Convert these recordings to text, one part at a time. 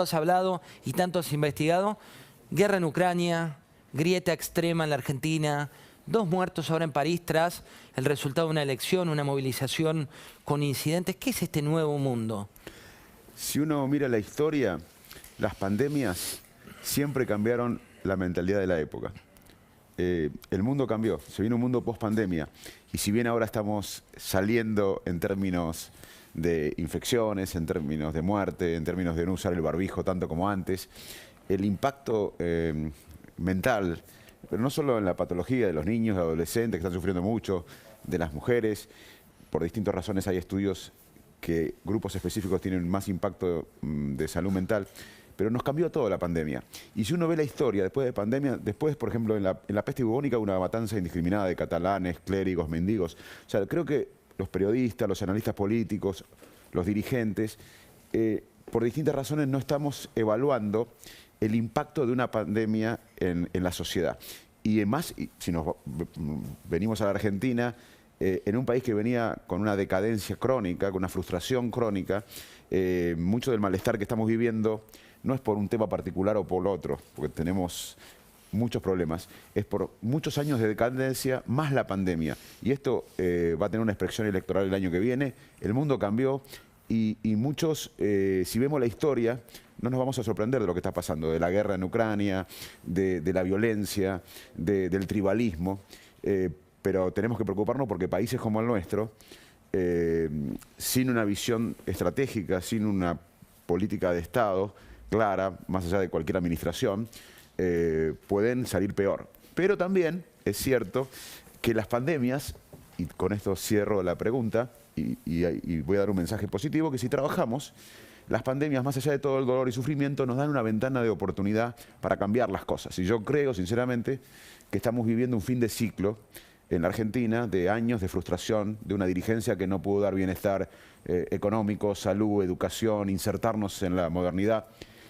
has hablado y tanto has investigado. Guerra en Ucrania, grieta extrema en la Argentina, 2 muertos ahora en París tras el resultado de una elección, una movilización con incidentes. ¿Qué es este nuevo mundo? Si uno mira la historia, las pandemias siempre cambiaron la mentalidad de la época. El mundo cambió, se vino un mundo post-pandemia. Y si bien ahora estamos saliendo en términos de infecciones, en términos de muerte, en términos de no usar el barbijo tanto como antes, el impacto mental, pero no solo en la patología de los niños, de adolescentes que están sufriendo mucho, de las mujeres, por distintas razones hay estudios que grupos específicos tienen más impacto de salud mental, pero nos cambió todo la pandemia. Y si uno ve la historia después de pandemia, después, por ejemplo, en la peste bubónica, una matanza indiscriminada de catalanes, clérigos, mendigos. O sea, creo que los periodistas, los analistas políticos, los dirigentes, por distintas razones no estamos evaluando el impacto de una pandemia en la sociedad. Y además, si nos venimos a la Argentina, en un país que venía con una decadencia crónica, con una frustración crónica, mucho del malestar que estamos viviendo no es por un tema particular o por otro, porque tenemos muchos problemas, es por muchos años de decadencia más la pandemia. Y esto va a tener una expresión electoral el año que viene. El mundo cambió y muchos, si vemos la historia, no nos vamos a sorprender de lo que está pasando, de la guerra en Ucrania, de la violencia, del tribalismo. Pero tenemos que preocuparnos porque países como el nuestro, sin una visión estratégica, sin una política de Estado clara, más allá de cualquier administración, pueden salir peor. Pero también es cierto que las pandemias, y con esto cierro la pregunta, y voy a dar un mensaje positivo, que si trabajamos, las pandemias, más allá de todo el dolor y sufrimiento, nos dan una ventana de oportunidad para cambiar las cosas. Y yo creo, sinceramente, que estamos viviendo un fin de ciclo en la Argentina de años de frustración, de una dirigencia que no pudo dar bienestar económico, salud, educación, insertarnos en la modernidad.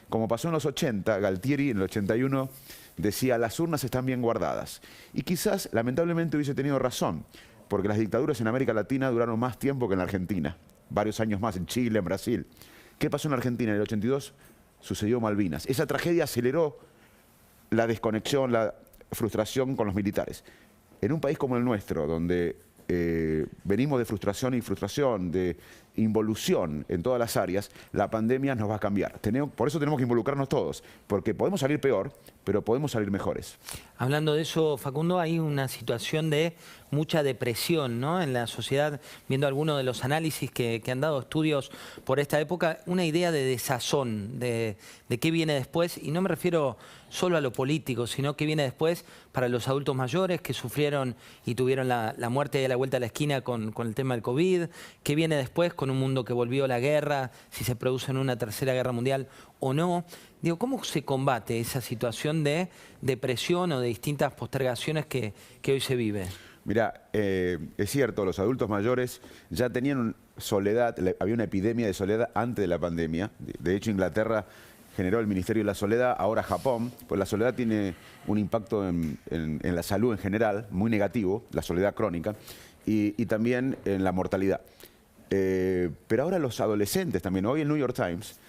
Como pasó en los 80, Galtieri en el 81 decía, las urnas están bien guardadas. Y quizás, lamentablemente, hubiese tenido razón, porque las dictaduras en América Latina duraron más tiempo que en la Argentina, varios años más en Chile, en Brasil. ¿Qué pasó en la Argentina? En el 82 sucedió Malvinas. Esa tragedia aceleró la desconexión, la frustración con los militares. En un país como el nuestro, donde venimos de frustración y frustración, de involución en todas las áreas, la pandemia nos va a cambiar. Por eso tenemos que involucrarnos todos, porque podemos salir peor, pero podemos salir mejores. Hablando de eso, Facundo, hay una situación de mucha depresión, ¿no?, en la sociedad, viendo algunos de los análisis que han dado estudios por esta época, una idea de desazón, de qué viene después, y no me refiero solo a lo político, sino qué viene después para los adultos mayores que sufrieron y tuvieron la muerte a la vuelta de la esquina con el tema del COVID, qué viene después con un mundo que volvió a la guerra, si se produce en una tercera guerra mundial o no. Digo, ¿cómo se combate esa situación de depresión o de distintas postergaciones que hoy se vive? Mira, es cierto, los adultos mayores ya tenían soledad, había una epidemia de soledad antes de la pandemia. De hecho, Inglaterra generó el Ministerio de la Soledad, ahora Japón, pues la soledad tiene un impacto en la salud en general, muy negativo, la soledad crónica, y también en la mortalidad. Pero ahora los adolescentes también, hoy el New York Times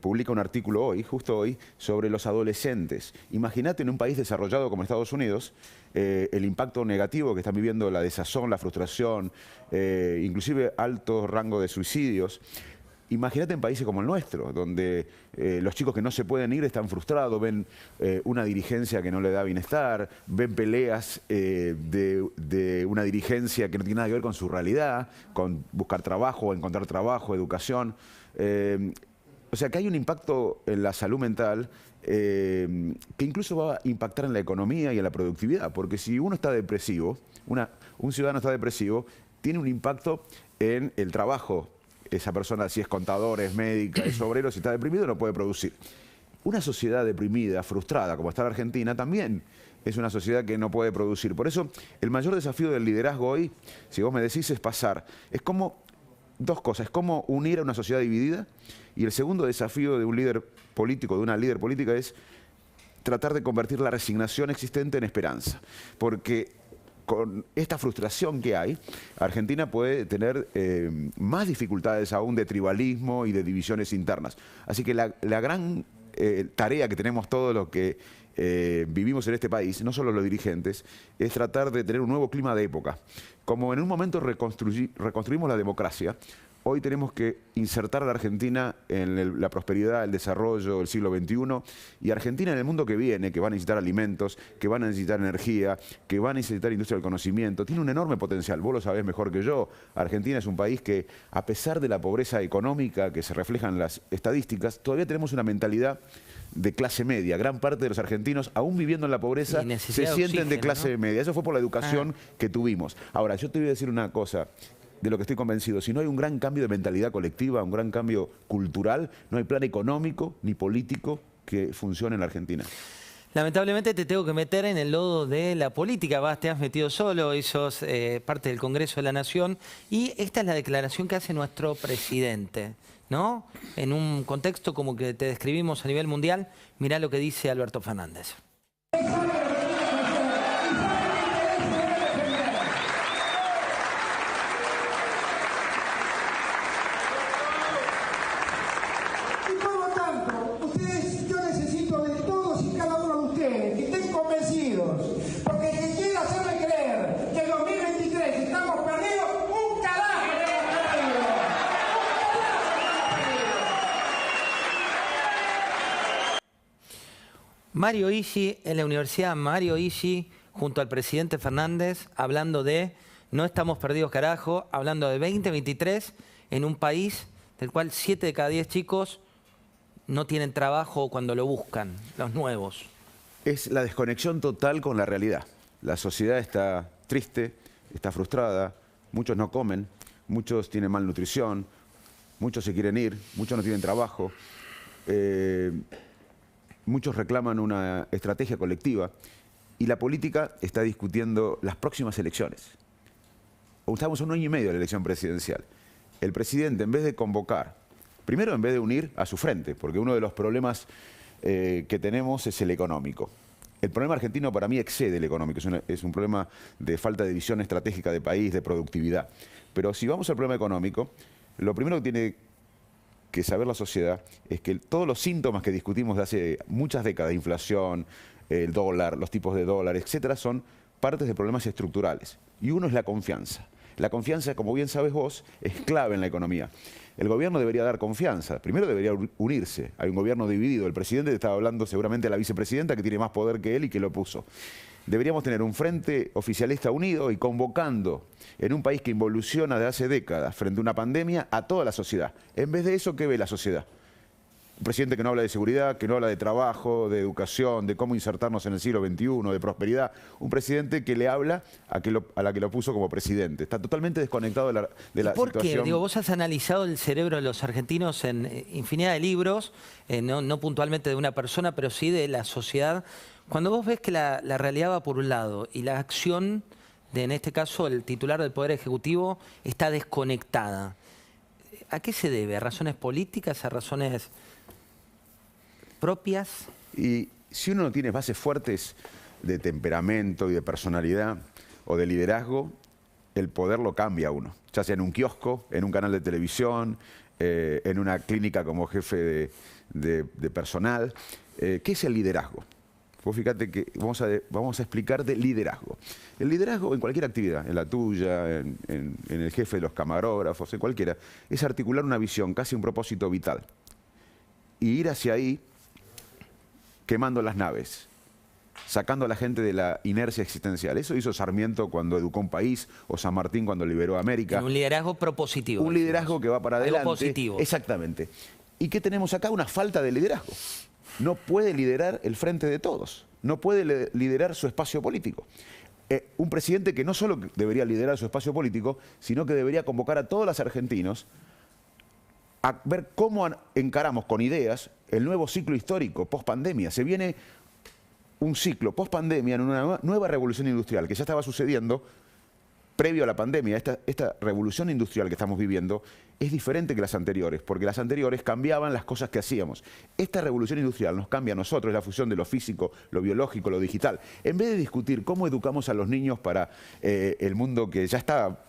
publica un artículo hoy, justo hoy, sobre los adolescentes. Imagínate en un país desarrollado como Estados Unidos, el impacto negativo que están viviendo, la desazón, la frustración, inclusive alto rango de suicidios. Imagínate en países como el nuestro, donde los chicos que no se pueden ir están frustrados, ven una dirigencia que no le da bienestar, ven peleas de una dirigencia que no tiene nada que ver con su realidad, con buscar trabajo, encontrar trabajo, educación. O sea que hay un impacto en la salud mental que incluso va a impactar en la economía y en la productividad, porque si uno está depresivo, un ciudadano está depresivo, tiene un impacto en el trabajo. Esa persona, si es contador, es médica, es obrero, si está deprimido no puede producir. Una sociedad deprimida, frustrada, como está la Argentina, también es una sociedad que no puede producir. Por eso, el mayor desafío del liderazgo hoy, si vos me decís, es pasar. Es como dos cosas, es como unir a una sociedad dividida, y el segundo desafío de un líder político, de una líder política, es tratar de convertir la resignación existente en esperanza. Porque con esta frustración que hay, Argentina puede tener más dificultades aún de tribalismo y de divisiones internas. Así que la gran tarea que tenemos todos los que vivimos en este país, no solo los dirigentes, es tratar de tener un nuevo clima de época. Como en un momento reconstruimos la democracia, hoy tenemos que insertar a la Argentina en la prosperidad, el desarrollo del siglo XXI, y Argentina en el mundo que viene, que va a necesitar alimentos, que va a necesitar energía, que va a necesitar industria del conocimiento, tiene un enorme potencial. Vos lo sabés mejor que yo. Argentina es un país que, a pesar de la pobreza económica que se refleja en las estadísticas, todavía tenemos una mentalidad de clase media. Gran parte de los argentinos, aún viviendo en la pobreza, se sienten de clase media. Eso fue por la educación que tuvimos. Ahora, yo te voy a decir una cosa de lo que estoy convencido. Si no hay un gran cambio de mentalidad colectiva, un gran cambio cultural, no hay plan económico ni político que funcione en la Argentina. Lamentablemente te tengo que meter en el lodo de la política. Te has metido solo y sos parte del Congreso de la Nación. Y esta es la declaración que hace nuestro presidente, ¿no? En un contexto como que te describimos a nivel mundial, mirá lo que dice Alberto Fernández. Mario Issi, en la Universidad Mario Issi, junto al presidente Fernández, hablando de no estamos perdidos carajo, hablando de 2023 en un país del cual 7 de cada 10 chicos no tienen trabajo cuando lo buscan, los nuevos. Es la desconexión total con la realidad. La sociedad está triste, está frustrada, muchos no comen, muchos tienen malnutrición, muchos se quieren ir, muchos no tienen trabajo. Muchos reclaman una estrategia colectiva y la política está discutiendo las próximas elecciones. Estamos a un año y medio de la elección presidencial. El presidente, en vez de convocar, primero en vez de unir a su frente, porque uno de los problemas que tenemos es el económico. El problema argentino para mí excede el económico, es un problema de falta de visión estratégica de país, de productividad. Pero si vamos al problema económico, lo primero que tiene que saber la sociedad es que todos los síntomas que discutimos de hace muchas décadas, inflación, el dólar, los tipos de dólar, etcétera, son partes de problemas estructurales. Y uno es la confianza. La confianza, como bien sabes vos, es clave en la economía. El gobierno debería dar confianza. Primero debería unirse. Hay un gobierno dividido. El presidente estaba hablando seguramente de la vicepresidenta, que tiene más poder que él y que lo puso. Deberíamos tener un frente oficialista unido y convocando en un país que involuciona de hace décadas frente a una pandemia a toda la sociedad. En vez de eso, ¿qué ve la sociedad? Un presidente que no habla de seguridad, que no habla de trabajo, de educación, de cómo insertarnos en el siglo XXI, de prosperidad. Un presidente que le habla a la que lo puso como presidente. Está totalmente desconectado de la situación. ¿Por qué? Digo, vos has analizado el cerebro de los argentinos en infinidad de libros, no puntualmente de una persona, pero sí de la sociedad. Cuando vos ves que la realidad va por un lado y la acción de, en este caso, el titular del Poder Ejecutivo está desconectada, ¿a qué se debe? ¿A razones políticas? ¿A razones propias? Y si uno no tiene bases fuertes de temperamento y de personalidad o de liderazgo, el poder lo cambia a uno. Ya sea en un kiosco, en un canal de televisión, en una clínica como jefe de personal. ¿Qué es el liderazgo? Vos fíjate que vamos a explicar de liderazgo. El liderazgo en cualquier actividad, en la tuya, en el jefe de los camarógrafos, en cualquiera, es articular una visión, casi un propósito vital. Y ir hacia ahí quemando las naves, sacando a la gente de la inercia existencial. Eso hizo Sarmiento cuando educó un país, o San Martín cuando liberó a América. Un liderazgo propositivo. Un liderazgo que va para adelante. Algo positivo. Exactamente. ¿Y qué tenemos acá? Una falta de liderazgo. No puede liderar el frente de todos. No puede liderar su espacio político. Un presidente que no solo debería liderar su espacio político, sino que debería convocar a todos los argentinos a ver cómo encaramos con ideas el nuevo ciclo histórico post-pandemia. Se viene un ciclo post-pandemia en una nueva revolución industrial que ya estaba sucediendo previo a la pandemia, esta revolución industrial que estamos viviendo es diferente que las anteriores, porque las anteriores cambiaban las cosas que hacíamos. Esta revolución industrial nos cambia a nosotros, la fusión de lo físico, lo biológico, lo digital. En vez de discutir cómo educamos a los niños para el mundo que ya está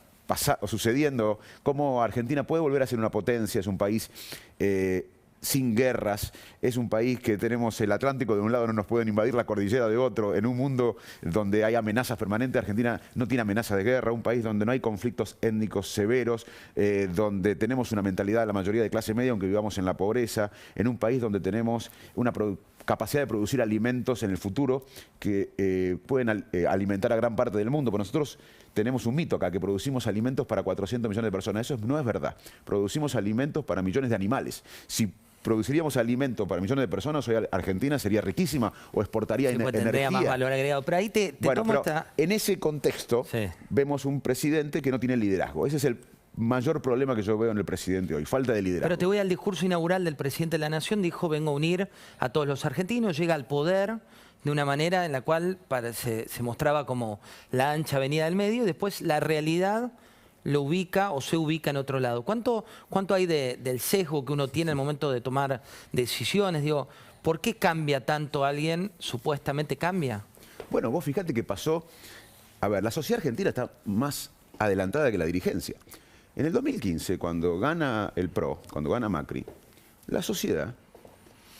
sucediendo, cómo Argentina puede volver a ser una potencia, es un país sin guerras, es un país que tenemos el Atlántico de un lado, no nos pueden invadir la cordillera de otro, en un mundo donde hay amenazas permanentes. Argentina no tiene amenaza de guerra, un país donde no hay conflictos étnicos severos, donde tenemos una mentalidad de la mayoría de clase media, aunque vivamos en la pobreza, en un país donde tenemos una capacidad de producir alimentos en el futuro que pueden alimentar a gran parte del mundo. Pero nosotros tenemos un mito acá, que producimos alimentos para 400 millones de personas. Eso no es verdad. Producimos alimentos para millones de animales. Si produciríamos alimentos para millones de personas, hoy Argentina sería riquísima o exportaría energía. Tendría más valor agregado. Pero ahí en ese contexto vemos un presidente que no tiene liderazgo. Ese es el mayor problema que yo veo en el presidente hoy, falta de liderazgo. Pero te voy al discurso inaugural del presidente de la Nación, dijo: vengo a unir a todos los argentinos, llega al poder de una manera en la cual se mostraba como la ancha avenida del medio, y después la realidad lo ubica o se ubica en otro lado. ¿Cuánto hay del sesgo que uno tiene al momento de tomar decisiones? Digo, ¿por qué cambia tanto alguien? Supuestamente cambia. Bueno, vos fíjate que pasó. A ver, la sociedad argentina está más adelantada que la dirigencia. En el 2015, cuando gana el PRO, cuando gana Macri, la sociedad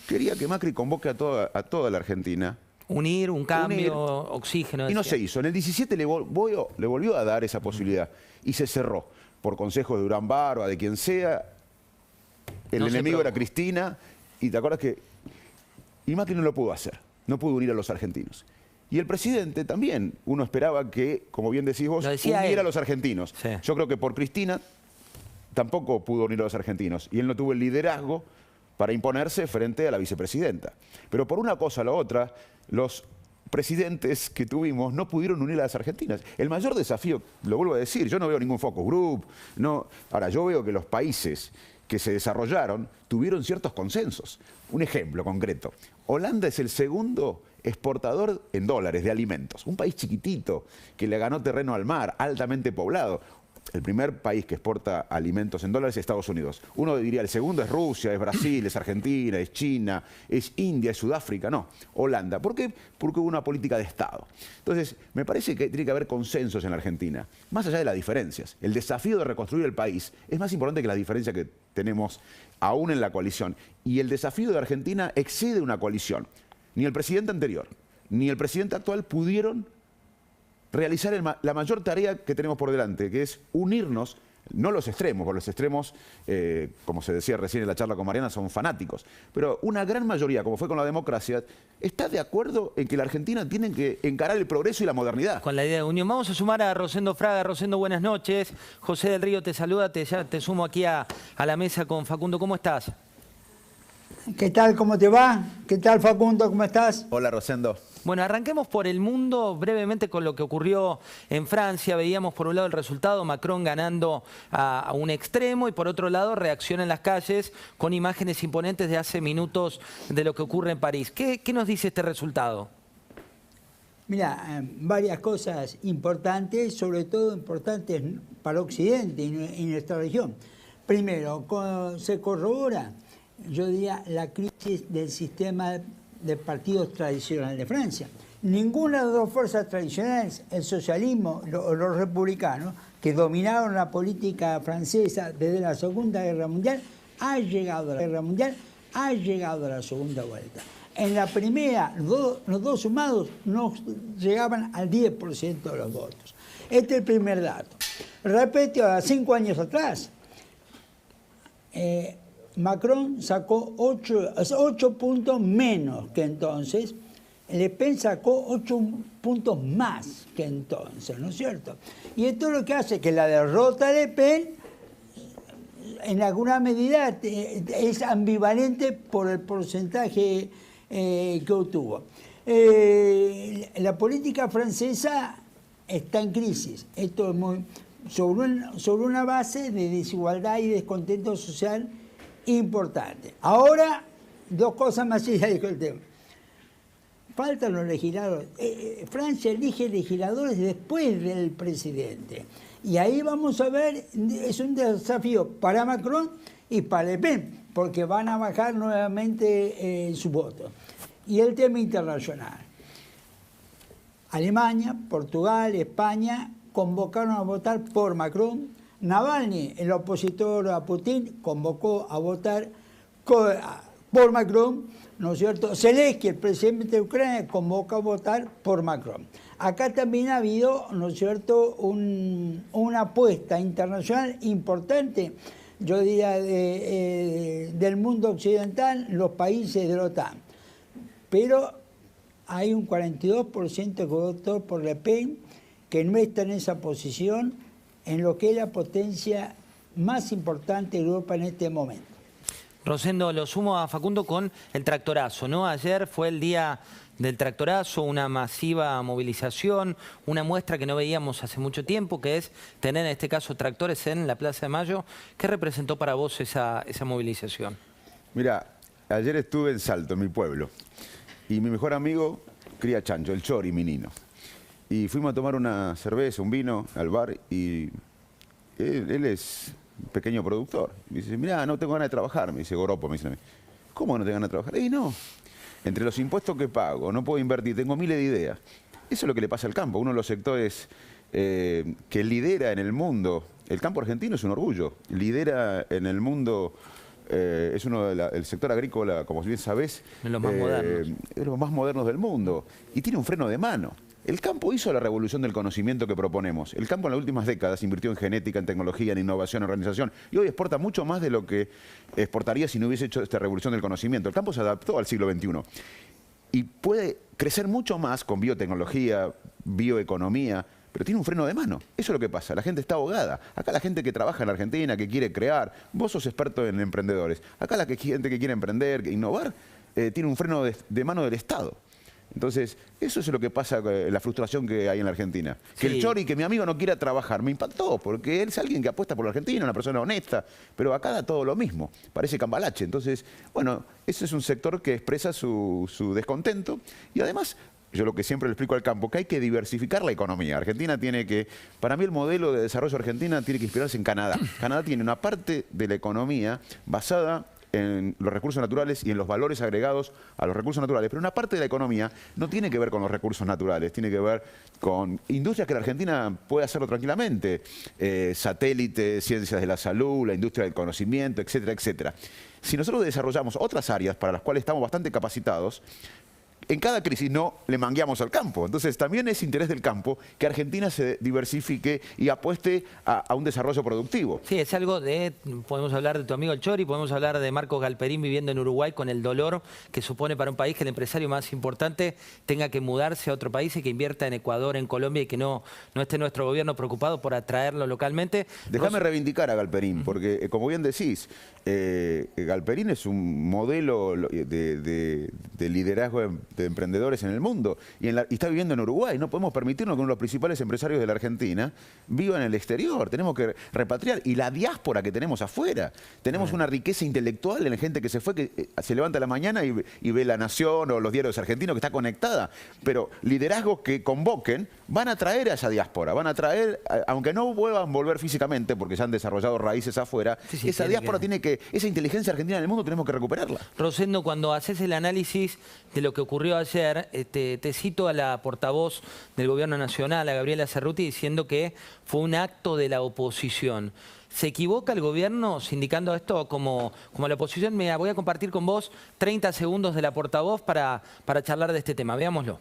quería que Macri convoque a toda la Argentina. Unir, un cambio, oxígeno. Y no se hizo. En el 17 le volvió a dar esa posibilidad y se cerró. Por consejo de Durán Barba, de quien sea. El enemigo era Cristina. Y te acuerdas que... Y Macri no lo pudo hacer. No pudo unir a los argentinos. Y el presidente también, uno esperaba que, como bien decís vos, uniera a los argentinos. Sí. Yo creo que por Cristina tampoco pudo unir a los argentinos. Y él no tuvo el liderazgo para imponerse frente a la vicepresidenta. Pero por una cosa o la otra, los presidentes que tuvimos no pudieron unir a las argentinas. El mayor desafío, lo vuelvo a decir, yo no veo ningún focus group. No. Ahora, yo veo que los países que se desarrollaron tuvieron ciertos consensos. Un ejemplo concreto. Holanda es el segundo exportador en dólares de alimentos. Un país chiquitito que le ganó terreno al mar, altamente poblado. El primer país que exporta alimentos en dólares es Estados Unidos. Uno diría, el segundo es Rusia, es Brasil, es Argentina, es China, es India, es Sudáfrica. No, Holanda. ¿Por qué? Porque hubo una política de Estado. Entonces, me parece que tiene que haber consensos en la Argentina, más allá de las diferencias. El desafío de reconstruir el país es más importante que la diferencia que tenemos aún en la coalición. Y el desafío de Argentina excede una coalición. Ni el presidente anterior, ni el presidente actual pudieron realizar la mayor tarea que tenemos por delante, que es unirnos, no los extremos, porque los extremos, como se decía recién en la charla con Mariana, son fanáticos, pero una gran mayoría, como fue con la democracia, está de acuerdo en que la Argentina tiene que encarar el progreso y la modernidad. Con la idea de unión. Vamos a sumar a Rosendo Fraga. Rosendo, buenas noches. José del Río te saluda, ya te sumo aquí a la mesa con Facundo. ¿Cómo estás? ¿Qué tal? ¿Cómo te va? ¿Qué tal, Facundo? ¿Cómo estás? Hola, Rosendo. Bueno, arranquemos por el mundo brevemente con lo que ocurrió en Francia. Veíamos por un lado el resultado, Macron ganando a un extremo, y por otro lado reacción en las calles con imágenes imponentes de hace minutos de lo que ocurre en París. ¿Qué nos dice este resultado? Mira, varias cosas importantes, sobre todo importantes para Occidente y nuestra región. Primero, se corrobora, yo diría, la crisis del sistema de partidos tradicionales de Francia. Ninguna de las dos fuerzas tradicionales, el socialismo o los republicanos, que dominaron la política francesa desde la Segunda Guerra Mundial, ha llegado a la Guerra Mundial, ha llegado a la segunda vuelta. En la primera, los dos sumados no llegaban al 10% de los votos. Este es el primer dato. Respecto a 5 años atrás, Macron sacó 8 puntos menos que entonces, Le Pen sacó 8 puntos más que entonces, ¿no es cierto? Y esto lo que hace que la derrota de Le Pen, en alguna medida, es ambivalente por el porcentaje que obtuvo. La política francesa está en crisis. Esto es muy, sobre una base de desigualdad y descontento social importante. Ahora, dos cosas más y ya dijo el tema. faltan los legisladores. Francia elige legisladores después del presidente. Y ahí vamos a ver, es un desafío para Macron y para Le Pen, porque van a bajar nuevamente su voto. Y el tema internacional. Alemania, Portugal, España convocaron a votar por Macron. Navalny, el opositor a Putin, convocó a votar por Macron, ¿no es cierto? Zelensky, el presidente de Ucrania, convoca a votar por Macron. Acá también ha habido, ¿no es cierto?, una apuesta internacional importante, yo diría, del mundo occidental, los países de la OTAN. Pero hay un 42% que votó por Le Pen, que no está en esa posición, en lo que es la potencia más importante de Europa en este momento. Rosendo, lo sumo a Facundo con el tractorazo, ¿no? Ayer fue el día del tractorazo, una masiva movilización, una muestra que no veíamos hace mucho tiempo, que es tener en este caso tractores en la Plaza de Mayo. ¿Qué representó para vos esa movilización? Mira, ayer estuve en Salto, en mi pueblo, y mi mejor amigo cría chancho, el Chori, mi nino. Y fuimos a tomar una cerveza, un vino al bar, y él es un pequeño productor. Me dice, mira, no tengo ganas de trabajar, me dice Goropo, me dice a mí. ¿Cómo no tengo ganas de trabajar? Y no, entre los impuestos que pago, no puedo invertir, tengo miles de ideas. Eso es lo que le pasa al campo, uno de los sectores que lidera en el mundo. El campo argentino es un orgullo, lidera en el mundo. Es el sector agrícola, como bien sabés, de los más modernos. Es los más modernos del mundo. Y tiene un freno de mano. El campo hizo la revolución del conocimiento que proponemos. El campo en las últimas décadas invirtió en genética, en tecnología, en innovación, en organización. Y hoy exporta mucho más de lo que exportaría si no hubiese hecho esta revolución del conocimiento. El campo se adaptó al siglo XXI. Y puede crecer mucho más con biotecnología, bioeconomía, pero tiene un freno de mano. Eso es lo que pasa. La gente está ahogada. Acá la gente que trabaja en la Argentina, que quiere crear, vos sos experto en emprendedores. Acá la gente que quiere emprender, que innovar, tiene un freno de mano del Estado. Entonces, eso es lo que pasa, la frustración que hay en la Argentina. Que el Chori, que mi amigo no quiera trabajar, me impactó, porque él es alguien que apuesta por la Argentina, una persona honesta, pero acá da todo lo mismo, parece cambalache. Entonces, bueno, ese es un sector que expresa su descontento y además, yo lo que siempre le explico al campo, que hay que diversificar la economía. Argentina tiene que, para mí el modelo de desarrollo argentina tiene que inspirarse en Canadá. Canadá tiene una parte de la economía basada en los recursos naturales y en los valores agregados a los recursos naturales. Pero una parte de la economía no tiene que ver con los recursos naturales, tiene que ver con industrias que la Argentina puede hacerlo tranquilamente. Satélites, ciencias de la salud, la industria del conocimiento, etcétera, etcétera. Si nosotros desarrollamos otras áreas para las cuales estamos bastante capacitados, en cada crisis no le mangueamos al campo. Entonces también es interés del campo que Argentina se diversifique y apueste a un desarrollo productivo. Sí, es algo podemos hablar de tu amigo el Chori, podemos hablar de Marcos Galperín viviendo en Uruguay con el dolor que supone para un país que el empresario más importante tenga que mudarse a otro país y que invierta en Ecuador, en Colombia y que no esté nuestro gobierno preocupado por atraerlo localmente. Déjame reivindicar a Galperín, porque como bien decís, Galperín es un modelo de liderazgo de emprendedores en el mundo y está viviendo en Uruguay. No podemos permitirnos que uno de los principales empresarios de la Argentina viva en el exterior. Tenemos que repatriar. Y la diáspora que tenemos afuera. Tenemos una riqueza intelectual en la gente que se fue, que se levanta a la mañana y ve La Nación o los diarios argentinos, que está conectada. Pero liderazgos que convoquen van a traer a esa diáspora. Van a traer, aunque no puedan volver físicamente porque se han desarrollado raíces afuera, esa diáspora tiene que, esa inteligencia argentina en el mundo tenemos que recuperarla. Rosendo, cuando haces el análisis de lo que ocurrió ayer, te cito a la portavoz del Gobierno Nacional, a Gabriela Cerruti, diciendo que fue un acto de la oposición. ¿Se equivoca el gobierno sindicando esto como la oposición? Mira, voy a compartir con vos 30 segundos de la portavoz para charlar de este tema. Veámoslo.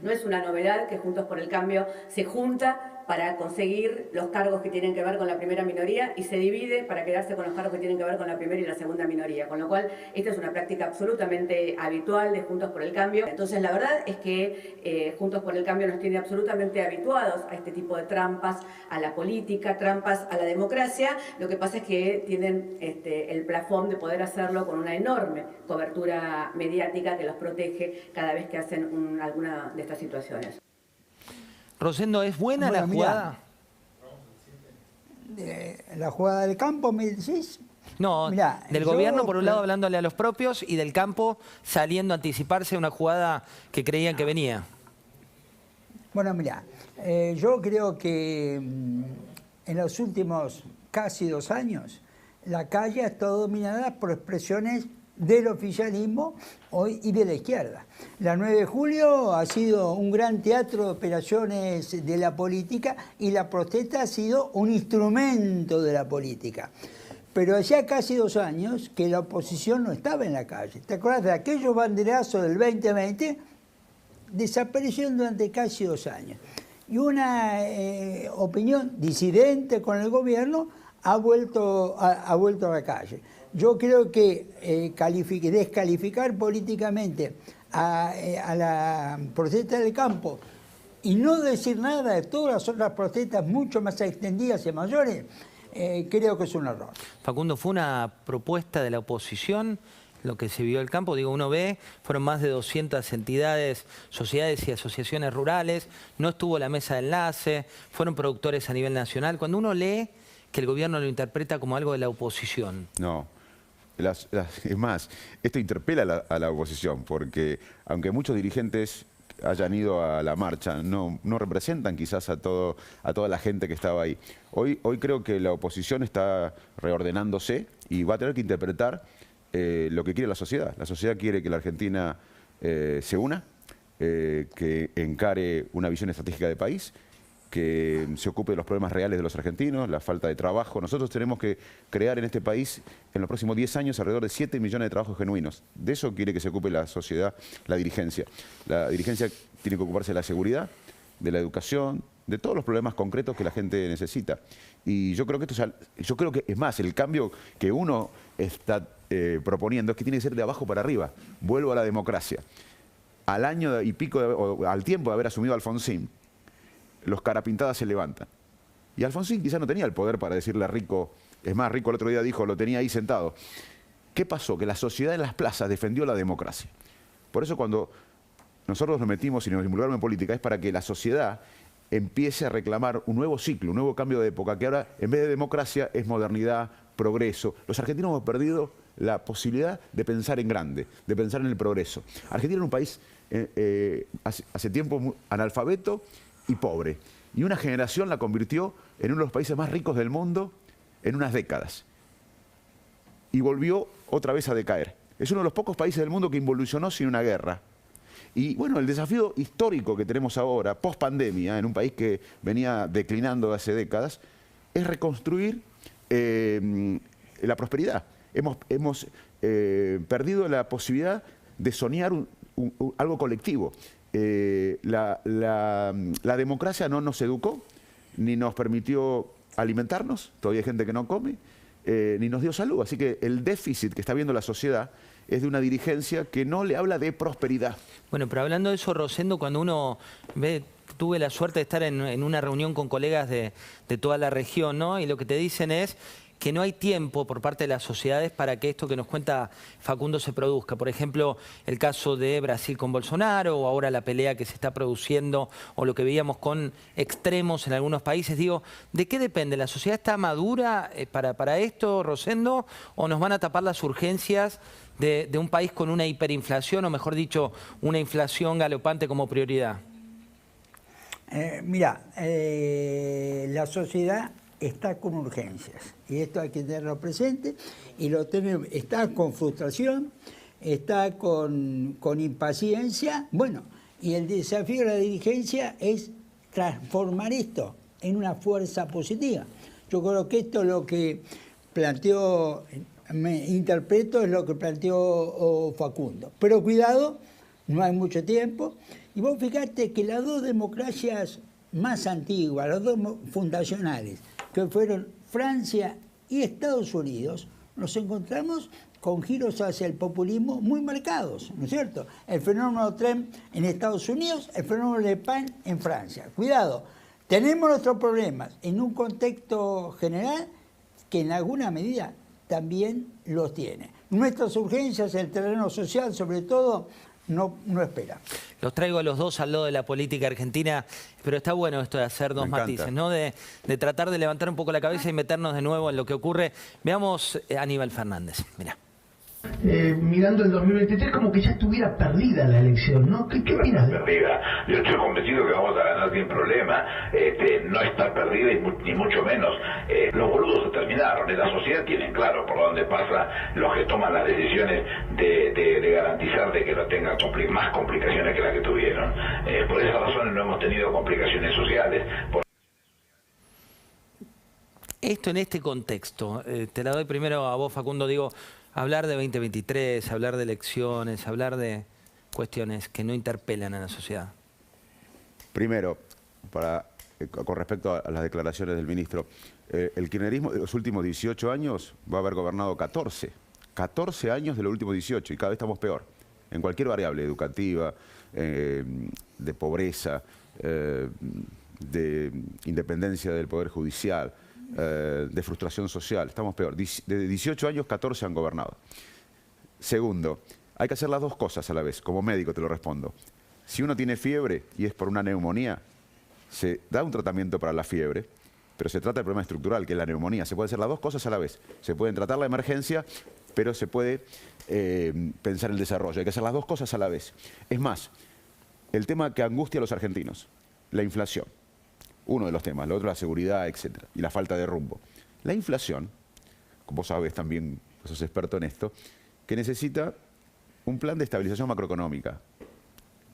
No es una novedad que Juntos por el Cambio se junta para conseguir los cargos que tienen que ver con la primera minoría y se divide para quedarse con los cargos que tienen que ver con la primera y la segunda minoría. Con lo cual, esta es una práctica absolutamente habitual de Juntos por el Cambio. Entonces, la verdad es que Juntos por el Cambio nos tiene absolutamente habituados a este tipo de trampas a la política, trampas a la democracia. Lo que pasa es que tienen el plafón de poder hacerlo con una enorme cobertura mediática que los protege cada vez que hacen alguna de estas situaciones. Rosendo, ¿es buena la jugada? La jugada del campo, ¿me decís? No, Mirá, del yo gobierno por un lado creo- hablándole a los propios y del campo saliendo a anticiparse a una jugada que creían que venía. Bueno, mira, yo creo que en los últimos casi 2 años la calle ha estado dominada por expresiones del oficialismo hoy y de la izquierda. La 9 de julio ha sido un gran teatro de operaciones de la política y la protesta ha sido un instrumento de la política. Pero hacía casi 2 años que la oposición no estaba en la calle. ¿Te acuerdas de aquellos banderazos del 2020? Desaparecieron durante casi 2 años. Y una opinión disidente con el gobierno ha vuelto a la calle. Yo creo que descalificar políticamente a la protesta del campo y no decir nada de todas las otras protestas mucho más extendidas y mayores, creo que es un error. Facundo, ¿fue una propuesta de la oposición lo que se vio el campo? Digo, uno ve, fueron más de 200 entidades, sociedades y asociaciones rurales, no estuvo la mesa de enlace, fueron productores a nivel nacional. Cuando uno lee que el gobierno lo interpreta como algo de la oposición. No. Es más, esto interpela a la oposición, porque aunque muchos dirigentes hayan ido a la marcha, no representan quizás a toda la gente que estaba ahí. Hoy creo que la oposición está reordenándose y va a tener que interpretar lo que quiere la sociedad. La sociedad quiere que la Argentina se una, que encare una visión estratégica de país, que se ocupe de los problemas reales de los argentinos, la falta de trabajo. Nosotros tenemos que crear en este país, en los próximos 10 años, alrededor de 7 millones de trabajos genuinos. De eso quiere que se ocupe la sociedad, la dirigencia. La dirigencia tiene que ocuparse de la seguridad, de la educación, de todos los problemas concretos que la gente necesita. Y yo creo que es más, el cambio que uno está proponiendo es que tiene que ser de abajo para arriba. Vuelvo a la democracia. Al año y pico, o al tiempo de haber asumido Alfonsín, los carapintadas se levantan. Y Alfonsín quizá no tenía el poder para decirle a Rico, es más, Rico el otro día dijo, lo tenía ahí sentado. ¿Qué pasó? Que la sociedad en las plazas defendió la democracia. Por eso cuando nosotros nos metimos y nos involucramos en política es para que la sociedad empiece a reclamar un nuevo ciclo, un nuevo cambio de época, que ahora en vez de democracia es modernidad, progreso. Los argentinos hemos perdido la posibilidad de pensar en grande, de pensar en el progreso. Argentina era un país hace tiempo analfabeto y pobre. Y una generación la convirtió en uno de los países más ricos del mundo en unas décadas. Y volvió otra vez a decaer. Es uno de los pocos países del mundo que involucionó sin una guerra. Y bueno, el desafío histórico que tenemos ahora, post pandemia, en un país que venía declinando hace décadas, es reconstruir la prosperidad. Hemos perdido la posibilidad de soñar algo colectivo. La democracia no nos educó, ni nos permitió alimentarnos, todavía hay gente que no come, ni nos dio salud. Así que el déficit que está viendo la sociedad es de una dirigencia que no le habla de prosperidad. Bueno, pero hablando de eso, Rosendo, cuando uno ve, tuve la suerte de estar en una reunión con colegas de toda la región, ¿no? Y lo que te dicen es que no hay tiempo por parte de las sociedades para que esto que nos cuenta Facundo se produzca. Por ejemplo, el caso de Brasil con Bolsonaro, o ahora la pelea que se está produciendo, o lo que veíamos con extremos en algunos países. Digo, ¿de qué depende? ¿La sociedad está madura para esto, Rosendo, o nos van a tapar las urgencias de un país con una hiperinflación, o mejor dicho, una inflación galopante como prioridad? La sociedad está con urgencias y esto hay que tenerlo presente y está con frustración, está con impaciencia. Bueno, y el desafío de la dirigencia es transformar esto en una fuerza positiva. Yo creo que esto es lo que planteó, interpreto, es lo que planteó Facundo. Pero cuidado, no hay mucho tiempo. Y vos fijate que las dos democracias más antiguas, las dos fundacionales, que fueron Francia y Estados Unidos, nos encontramos con giros hacia el populismo muy marcados, ¿no es cierto? El fenómeno Trump en Estados Unidos, el fenómeno Le Pen en Francia. Cuidado, tenemos nuestros problemas en un contexto general que en alguna medida también los tiene. Nuestras urgencias, el terreno social, sobre todo no espera. Los traigo a los dos al lado de la política argentina, pero está bueno esto de hacer dos matices, ¿no? De tratar de levantar un poco la cabeza y meternos de nuevo en lo que ocurre. Veamos a Aníbal Fernández, mirá. Mirando el 2023 como que ya estuviera perdida la elección, ¿no? ¿Qué opinas? Perdida. Yo estoy convencido que vamos a ganar sin problema. No está perdida ni mucho menos. Los boludos se terminaron. En la sociedad tienen claro por dónde pasa los que toman las decisiones de garantizar de que no tengan más complicaciones que las que tuvieron. Por esas razones no hemos tenido complicaciones sociales. Esto en este contexto, te la doy primero a vos, Facundo, digo, hablar de 2023, hablar de elecciones, hablar de cuestiones que no interpelan a la sociedad. Primero, con respecto a las declaraciones del ministro, el kirchnerismo de los últimos 18 años va a haber gobernado 14. 14 años de los últimos 18 y cada vez estamos peor. En cualquier variable, educativa, de pobreza, de independencia del Poder Judicial, de frustración social, estamos peor. De 18 años, 14 han gobernado. Segundo, hay que hacer las dos cosas a la vez, como médico te lo respondo. Si uno tiene fiebre y es por una neumonía, se da un tratamiento para la fiebre, pero se trata del problema estructural, que es la neumonía. Se puede hacer las dos cosas a la vez. Se pueden tratar la emergencia, pero se puede pensar el desarrollo. Hay que hacer las dos cosas a la vez. Es más, el tema que angustia a los argentinos, la inflación. Uno de los temas, lo otro la seguridad, etcétera, y la falta de rumbo. La inflación, como vos sabés también, vos sos experto en esto, que necesita un plan de estabilización macroeconómica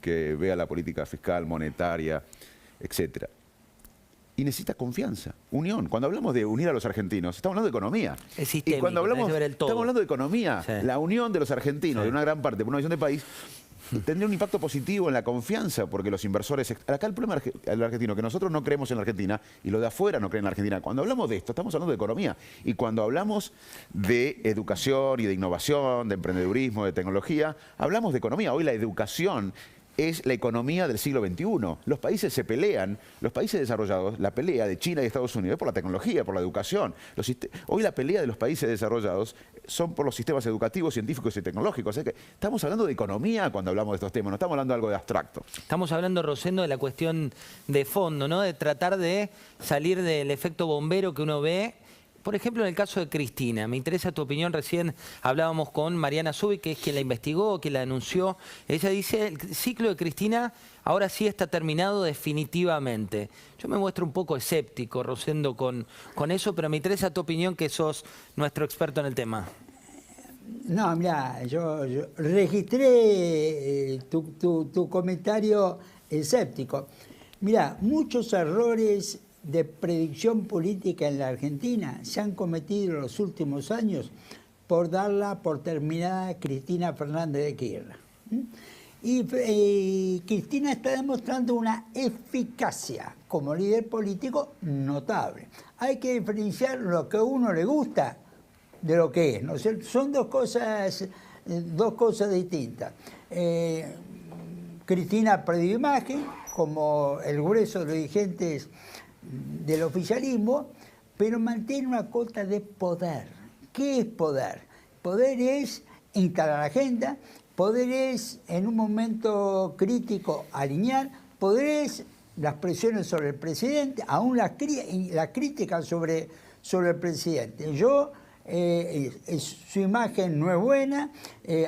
que vea la política fiscal, monetaria, etcétera. Y necesita confianza, unión. Cuando hablamos de unir a los argentinos, estamos hablando de economía. Es sistémico, y cuando hablamos, estamos hablando de economía, sí. La unión de los argentinos, sí, de una gran parte, por una visión de país, tendría un impacto positivo en la confianza, porque los inversores... Acá el problema del argentino, que nosotros no creemos en la Argentina y los de afuera no creen en la Argentina. Cuando hablamos de esto, estamos hablando de economía. Y cuando hablamos de educación y de innovación, de emprendedurismo, de tecnología, hablamos de economía. Hoy la educación es la economía del siglo XXI. Los países se pelean, los países desarrollados, la pelea de China y Estados Unidos es por la tecnología, por la educación. Hoy la pelea de los países desarrollados son por los sistemas educativos, científicos y tecnológicos. O sea que estamos hablando de economía cuando hablamos de estos temas, no estamos hablando de algo de abstracto. Estamos hablando, Rosendo, de la cuestión de fondo, ¿no? De tratar de salir del efecto bombero que uno ve. Por ejemplo, en el caso de Cristina, me interesa tu opinión. Recién hablábamos con Mariana Zubi, que es quien la investigó, quien la denunció. Ella dice, el ciclo de Cristina ahora sí está terminado definitivamente. Yo me muestro un poco escéptico, Rosendo, con eso, pero me interesa tu opinión, que sos nuestro experto en el tema. No, mira, yo registré tu comentario escéptico. Mira, muchos errores de predicción política en la Argentina se han cometido en los últimos años por darla por terminada Cristina Fernández de Kirchner. Y Cristina está demostrando una eficacia como líder político notable. Hay que diferenciar lo que a uno le gusta de lo que es, ¿no? Son dos cosas distintas. Cristina perdió imagen, como el grueso de los dirigentes del oficialismo, pero mantiene una cota de poder. ¿Qué es poder? Poder es instalar la agenda, poder es en un momento crítico alinear, poder es las presiones sobre el presidente, aún las críticas sobre el presidente. Su imagen no es buena,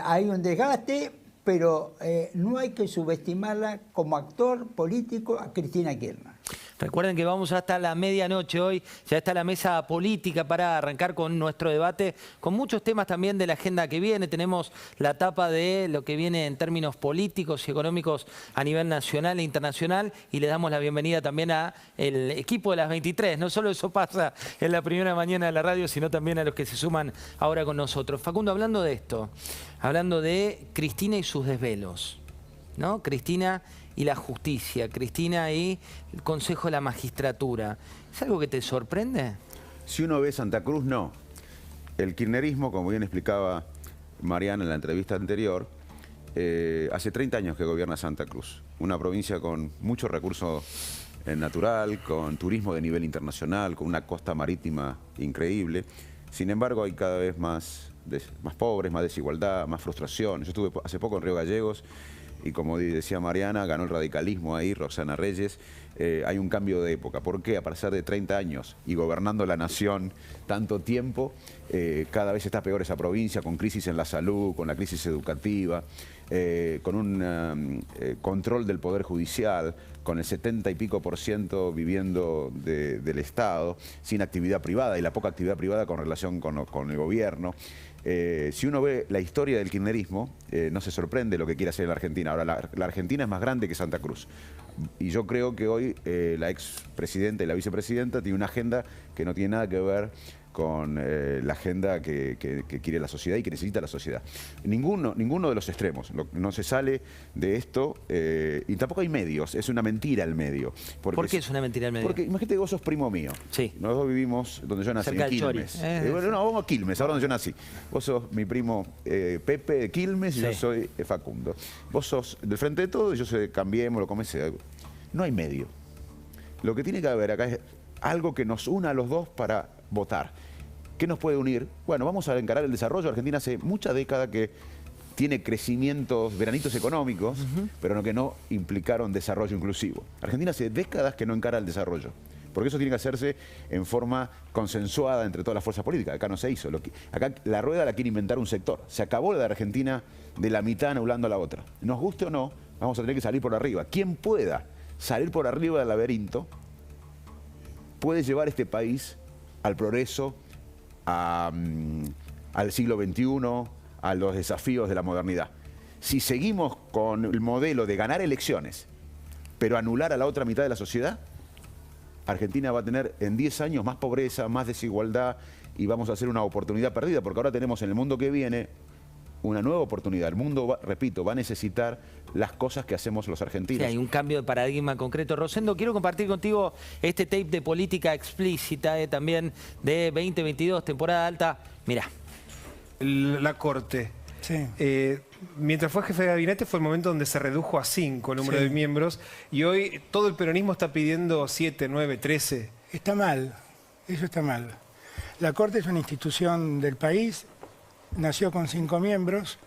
hay un desgaste, pero no hay que subestimarla como actor político a Cristina Kirchner. Recuerden que vamos hasta la medianoche hoy, ya está la mesa política para arrancar con nuestro debate, con muchos temas también de la agenda que viene. Tenemos la etapa de lo que viene en términos políticos y económicos a nivel nacional e internacional, y le damos la bienvenida también al equipo de las 23. No solo eso pasa en la primera mañana de la radio, sino también a los que se suman ahora con nosotros. Facundo, hablando de esto, hablando de Cristina y sus desvelos, ¿no? Cristina y la justicia, Cristina y el Consejo de la Magistratura. ¿Es algo que te sorprende? Si uno ve Santa Cruz, no. El kirchnerismo, como bien explicaba Mariana en la entrevista anterior, hace 30 años que gobierna Santa Cruz. Una provincia con mucho recurso natural, con turismo de nivel internacional, con una costa marítima increíble. Sin embargo, hay cada vez más más pobres, más desigualdad, más frustración. Yo estuve hace poco en Río Gallegos y como decía Mariana, ganó el radicalismo ahí, Roxana Reyes. Hay un cambio de época. ¿Por qué? A pesar de 30 años y gobernando la nación tanto tiempo, cada vez está peor esa provincia, con crisis en la salud, con la crisis educativa, con un control del Poder Judicial, con el 70 y pico % viviendo del Estado, sin actividad privada y la poca actividad privada con relación con el gobierno. Si uno ve la historia del kirchnerismo, no se sorprende lo que quiere hacer la Argentina. Ahora, la Argentina es más grande que Santa Cruz. Y yo creo que hoy la expresidenta y la vicepresidenta tienen una agenda que no tiene nada que ver con la agenda que quiere la sociedad y que necesita la sociedad. Ninguno de los extremos. No se sale de esto y tampoco hay medios. Es una mentira el medio. ¿Por qué es una mentira el medio? Porque imagínate que vos sos primo mío. Sí. Nosotros vivimos donde yo nací, cerca en Quilmes. Bueno, no, vamos a Quilmes, ahora donde yo nací. Vos sos mi primo Pepe de Quilmes y yo soy Facundo. Vos sos del Frente de Todos y yo soy de Cambiemos, lo comencé. No hay medio. Lo que tiene que haber acá es algo que nos una a los dos para votar. ¿Qué nos puede unir? Bueno, vamos a encarar el desarrollo. Argentina hace muchas décadas que tiene crecimientos, veranitos económicos, pero que no implicaron desarrollo inclusivo. Argentina hace décadas que no encara el desarrollo, porque eso tiene que hacerse en forma consensuada entre todas las fuerzas políticas. Acá no se hizo. Acá la rueda la quiere inventar un sector. Se acabó la de Argentina de la mitad anulando a la otra. Nos guste o no, vamos a tener que salir por arriba. Quien pueda salir por arriba del laberinto puede llevar este país al progreso, al siglo XXI, a los desafíos de la modernidad. Si seguimos con el modelo de ganar elecciones, pero anular a la otra mitad de la sociedad, Argentina va a tener en 10 años más pobreza, más desigualdad y vamos a hacer una oportunidad perdida, porque ahora tenemos en el mundo que viene una nueva oportunidad. El mundo, repito, va a necesitar las cosas que hacemos los argentinos. Sí, hay un cambio de paradigma concreto. Rosendo, quiero compartir contigo este tape de política explícita también de 2022, temporada alta. Mirá. La Corte. Sí. Mientras fue jefe de gabinete fue el momento donde se redujo a 5 el número de miembros y hoy todo el peronismo está pidiendo 7, 9, 13. Está mal, eso está mal. La Corte es una institución del país, nació con 5 miembros.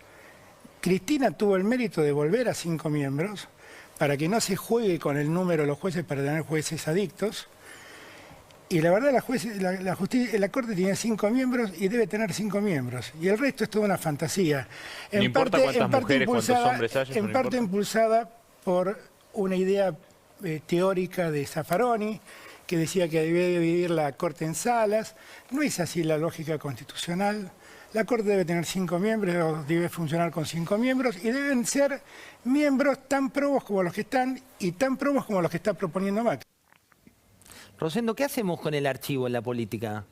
Cristina tuvo el mérito de volver a 5 miembros para que no se juegue con el número de los jueces para tener jueces adictos. Y la verdad, la Corte tiene 5 miembros y debe tener 5 miembros. Y el resto es toda una fantasía. No importa cuántas mujeres, cuántos hombres haya. En parte impulsada por una idea teórica de Zaffaroni, que decía que debía dividir la Corte en salas. No es así la lógica constitucional. La Corte debe tener 5 miembros, debe funcionar con 5 miembros y deben ser miembros tan probos como los que están y tan probos como los que está proponiendo Macri. Rosendo, ¿qué hacemos con el archivo en la política?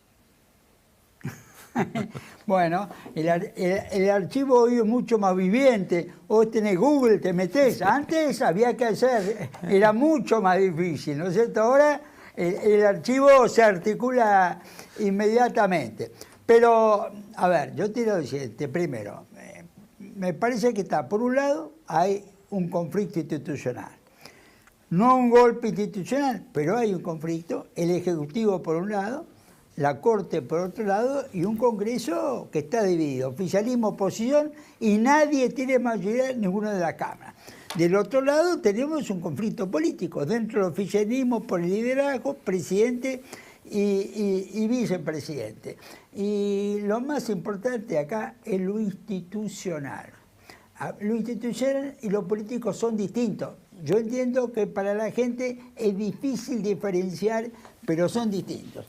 Bueno, el archivo hoy es mucho más viviente. Hoy tenés Google, te metés. Antes había que hacer, era mucho más difícil, ¿no es cierto? Ahora el archivo se articula inmediatamente. Pero, a ver, yo quiero decirte, primero, me parece que está, por un lado, hay un conflicto institucional. No un golpe institucional, pero hay un conflicto. El Ejecutivo por un lado, la Corte por otro lado y un Congreso que está dividido. Oficialismo, oposición y nadie tiene mayoría en ninguna de las cámaras. Del otro lado tenemos un conflicto político. Dentro del oficialismo por el liderazgo, presidente y vicepresidente. Y lo más importante acá es lo institucional. Lo institucional y lo político son distintos. Yo entiendo que para la gente es difícil diferenciar, pero son distintos.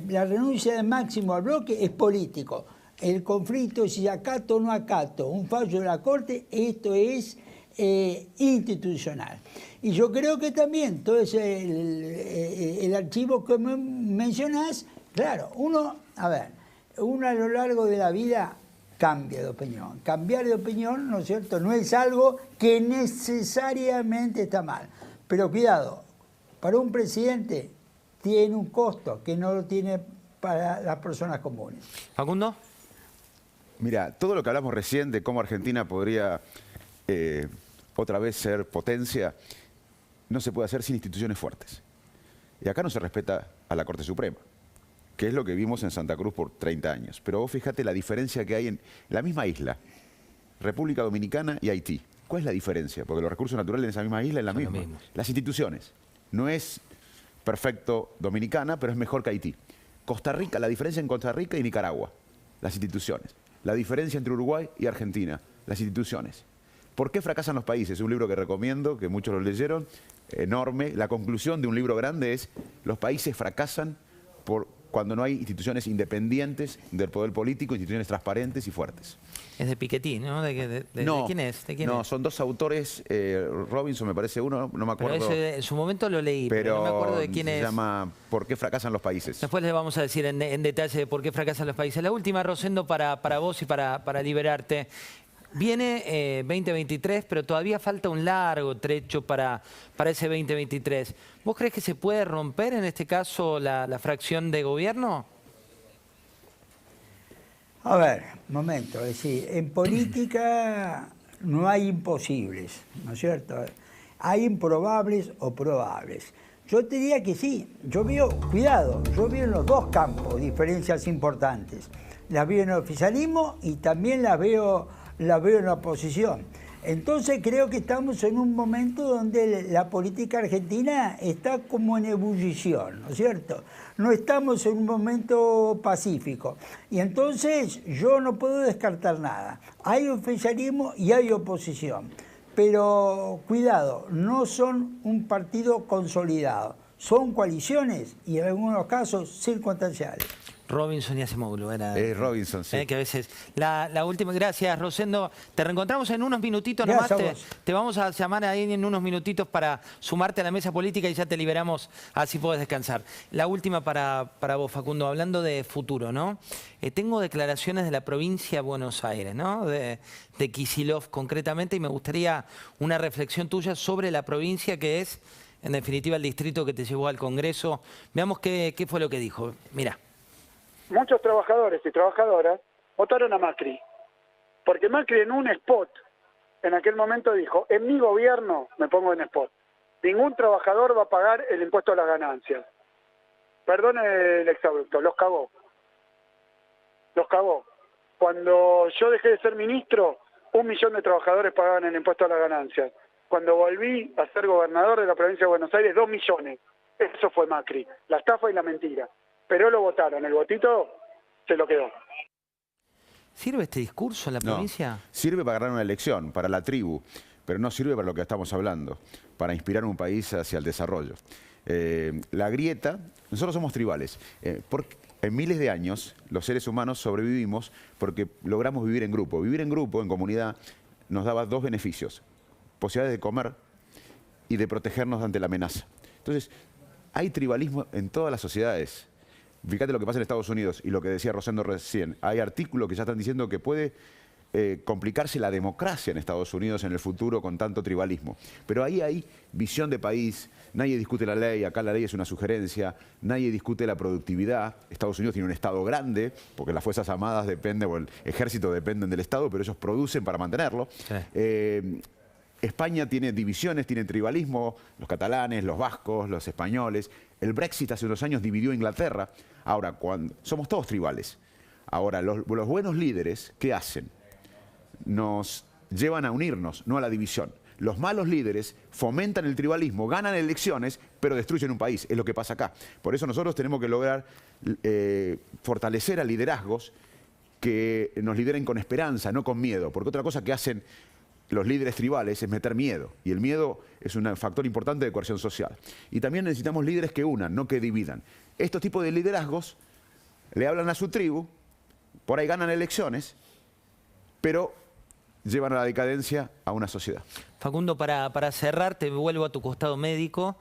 La renuncia de Máximo al bloque es político. El conflicto, si acato o no acato un fallo de la Corte, esto es institucional. Y yo creo que también todo el archivo que mencionás, claro, uno a lo largo de la vida cambia de opinión. Cambiar de opinión, ¿no es cierto?, no es algo que necesariamente está mal. Pero cuidado, para un presidente tiene un costo que no lo tiene para las personas comunes. Facundo. Mira, todo lo que hablamos recién de cómo Argentina podría otra vez ser potencia, no se puede hacer sin instituciones fuertes. Y acá no se respeta a la Corte Suprema. que es lo que vimos en Santa Cruz por 30 años. Pero vos fíjate la diferencia que hay en la misma isla, República Dominicana y Haití. ¿Cuál es la diferencia? Porque los recursos naturales en esa misma isla es la misma. Las instituciones. No es perfecto Dominicana, pero es mejor que Haití. Costa Rica, la diferencia en Costa Rica y Nicaragua, las instituciones. La diferencia entre Uruguay y Argentina, las instituciones. ¿Por qué fracasan los países? Un libro que recomiendo, que muchos lo leyeron, enorme. La conclusión de un libro grande es: los países fracasan cuando no hay instituciones independientes del poder político, instituciones transparentes y fuertes. Es de Piketty, ¿no? ¿De quién es? ¿De quién no, es? Son dos autores, Robinson me parece uno, no me acuerdo. Pero ese, en su momento lo leí, pero no me acuerdo de quién es. Se llama ¿Por qué fracasan los países? Después les vamos a decir en detalle de por qué fracasan los países. La última, Rosendo, para vos y para liberarte. Viene 2023, pero todavía falta un largo trecho para ese 2023. ¿Vos crees que se puede romper en este caso la fracción de gobierno? A ver, momento, es decir, en política no hay imposibles, ¿no es cierto? Hay improbables o probables. Yo te diría que sí, yo veo, cuidado, yo veo en los dos campos diferencias importantes. Las veo en el oficialismo y también las veo en la oposición. Entonces creo que estamos en un momento donde la política argentina está como en ebullición, ¿no es cierto? No estamos en un momento pacífico. Y entonces yo no puedo descartar nada. Hay oficialismo y hay oposición. Pero cuidado, no son un partido consolidado. Son coaliciones y en algunos casos circunstanciales. Robinson y Acemoglu era. Robinson, sí. Que a veces. La última, gracias, Rosendo. Te reencontramos en unos minutitos nomás. Te vamos a llamar ahí en unos minutitos para sumarte a la mesa política y ya te liberamos, así podés descansar. La última para vos, Facundo, hablando de futuro, ¿no? Tengo declaraciones de la provincia de Buenos Aires, ¿no? De Kicillof concretamente, y me gustaría una reflexión tuya sobre la provincia que es, en definitiva, el distrito que te llevó al Congreso. Veamos qué fue lo que dijo. Mirá. Muchos trabajadores y trabajadoras votaron a Macri, porque Macri en un spot, en aquel momento dijo: en mi gobierno, me pongo en spot, ningún trabajador va a pagar el impuesto a las ganancias. Perdón el exabrupto, los cagó. Los cagó. Cuando yo dejé de ser ministro, 1 millón de trabajadores pagaban el impuesto a las ganancias. Cuando volví a ser gobernador de la provincia de Buenos Aires, 2 millones. Eso fue Macri, la estafa y la mentira. Pero lo votaron, el votito se lo quedó. ¿Sirve este discurso en la provincia? No, sirve para ganar una elección, para la tribu, pero no sirve para lo que estamos hablando, para inspirar un país hacia el desarrollo. La grieta, nosotros somos tribales. En miles de años los seres humanos sobrevivimos porque logramos vivir en grupo. Vivir en grupo, en comunidad, nos daba 2 beneficios: posibilidades de comer y de protegernos ante la amenaza. Entonces, hay tribalismo en todas las sociedades. Fíjate lo que pasa en Estados Unidos y lo que decía Rosendo recién. Hay artículos que ya están diciendo que puede complicarse la democracia en Estados Unidos en el futuro con tanto tribalismo. Pero ahí hay visión de país, nadie discute la ley, acá la ley es una sugerencia, nadie discute la productividad. Estados Unidos tiene un Estado grande, porque las Fuerzas Armadas dependen, o el ejército dependen del Estado, pero ellos producen para mantenerlo. Sí. España tiene divisiones, tiene tribalismo, los catalanes, los vascos, los españoles. El Brexit hace unos años dividió Inglaterra. Ahora, somos todos tribales. Ahora, los buenos líderes, ¿qué hacen? Nos llevan a unirnos, no a la división. Los malos líderes fomentan el tribalismo, ganan elecciones, pero destruyen un país. Es lo que pasa acá. Por eso nosotros tenemos que lograr fortalecer a liderazgos que nos lideren con esperanza, no con miedo. Porque otra cosa que hacen los líderes tribales es meter miedo, y el miedo es un factor importante de coerción social. Y también necesitamos líderes que unan, no que dividan. Estos tipos de liderazgos le hablan a su tribu, por ahí ganan elecciones, pero llevan a la decadencia a una sociedad. Facundo, para cerrar, te vuelvo a tu costado médico.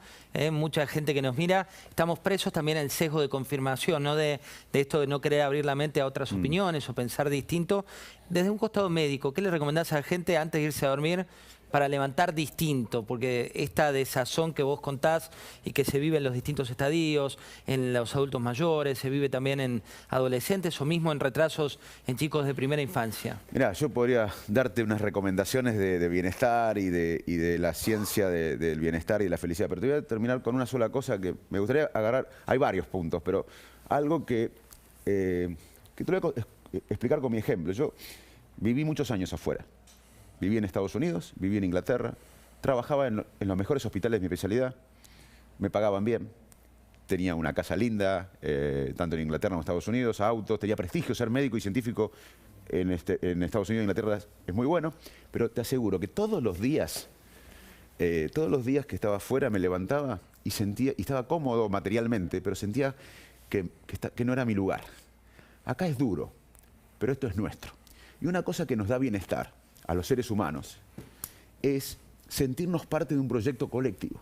Mucha gente que nos mira, estamos presos también en el sesgo de confirmación, ¿no? De esto de no querer abrir la mente a otras opiniones o pensar distinto. Desde un costado médico, ¿qué le recomendás a la gente antes de irse a dormir para levantar distinto? Porque esta desazón que vos contás y que se vive en los distintos estadios, en los adultos mayores, se vive también en adolescentes o mismo en retrasos en chicos de primera infancia. Mirá, yo podría darte unas recomendaciones de bienestar y de la ciencia del bienestar y de la felicidad, pero te voy a terminar con una sola cosa que me gustaría agarrar. Hay varios puntos, pero algo que te lo voy a explicar con mi ejemplo. Yo viví muchos años afuera. Viví en Estados Unidos, viví en Inglaterra, trabajaba en los mejores hospitales de mi especialidad, me pagaban bien, tenía una casa linda, tanto en Inglaterra como en Estados Unidos, autos, tenía prestigio, ser médico y científico en Estados Unidos e Inglaterra es muy bueno, pero te aseguro que todos los días que estaba afuera me levantaba y estaba cómodo materialmente, pero sentía que no era mi lugar. Acá es duro, pero esto es nuestro. Y una cosa que nos da bienestar a los seres humanos es sentirnos parte de un proyecto colectivo.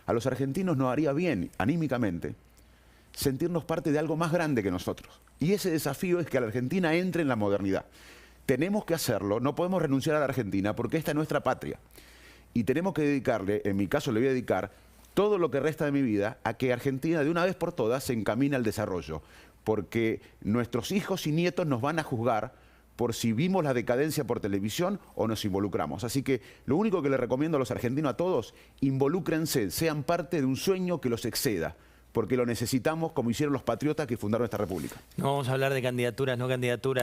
A los argentinos nos haría bien, anímicamente, sentirnos parte de algo más grande que nosotros. Y ese desafío es que la Argentina entre en la modernidad. Tenemos que hacerlo, no podemos renunciar a la Argentina porque esta es nuestra patria. Y tenemos que dedicarle, en mi caso le voy a dedicar, todo lo que resta de mi vida a que Argentina de una vez por todas se encamine al desarrollo. Porque nuestros hijos y nietos nos van a juzgar por si vimos la decadencia por televisión o nos involucramos. Así que lo único que le recomiendo a los argentinos, a todos, involúcrense, sean parte de un sueño que los exceda, porque lo necesitamos como hicieron los patriotas que fundaron esta república. No vamos a hablar de candidaturas, no candidaturas.